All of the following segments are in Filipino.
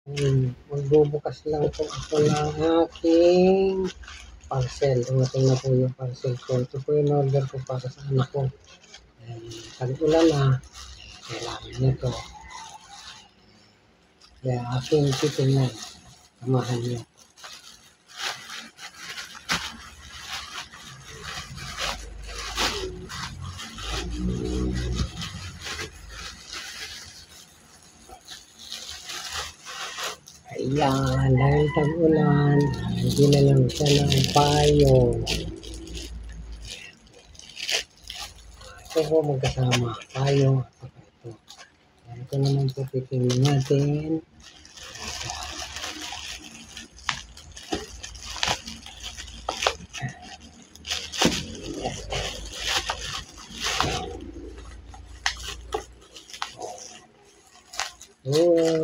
Magbubukas lang po ako ng aking parcel. Dumating na po yung parcel ko. Ito po yung order ko para sa anak ko. Tag-ulan na. Kailangan nito. Kaya aking titingnan. Samahan niyo. Ayan, dahil tag-ulan, hindi na lang siya ng payo. Ito po magkasama, payo at saka ito. Ito naman po titingnan natin.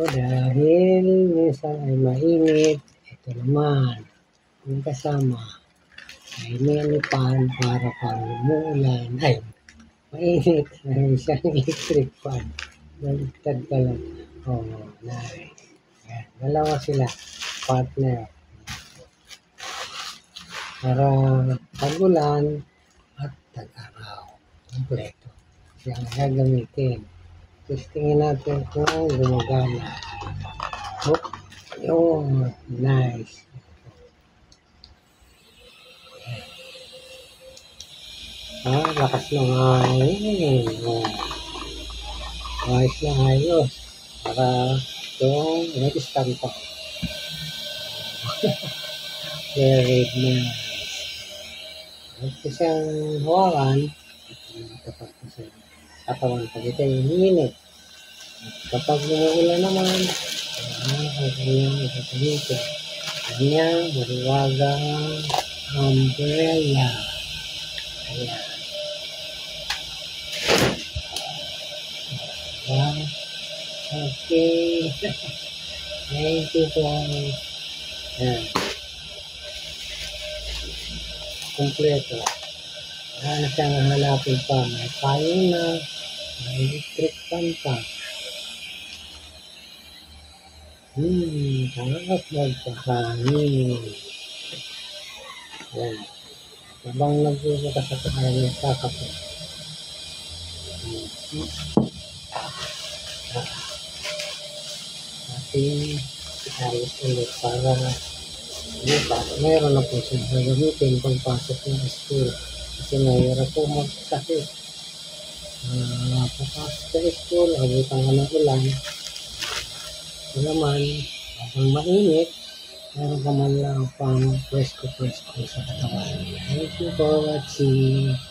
Dahil minsan ay mainit, ito naman, yung kasama, ay nilupan para pang umuulan. Ay, mainit, ay isang electric fan. Baligtad pala. Nice. Yan, dalawa sila, partner. Para tag-ulan at tag-araw. Kompleto. Siya ang gagamitin. Testingin natin kung gumagana. Yun. Nice. Lakas ng hangin. Ayos na ayos. Para itong nag-stand pa. Very nice. Ito siyang hawakan. Kapag sa katawan pag ito yung minute. Kapag umuulan naman, ang kanyang gagamitin. Kanyang maliwagang umbrella. Ayan. Okay. Thank you po. Ayan. Kompleto. Wala na siyang hanapin pa. May payo na. May electric fan pa. Sarap magpahangin. Ayan. Habang nagbubukas ako ay nagkakapo. Ating ayos ulit para mayroon na po siya gagamitin pag pasok ng school. Kasi mayroon po magsakit. Papasok sa school, abutan ka ng ulan. Ito naman, habang mainit, meron ka man lang pang presko sa katawan. Thank you for watching.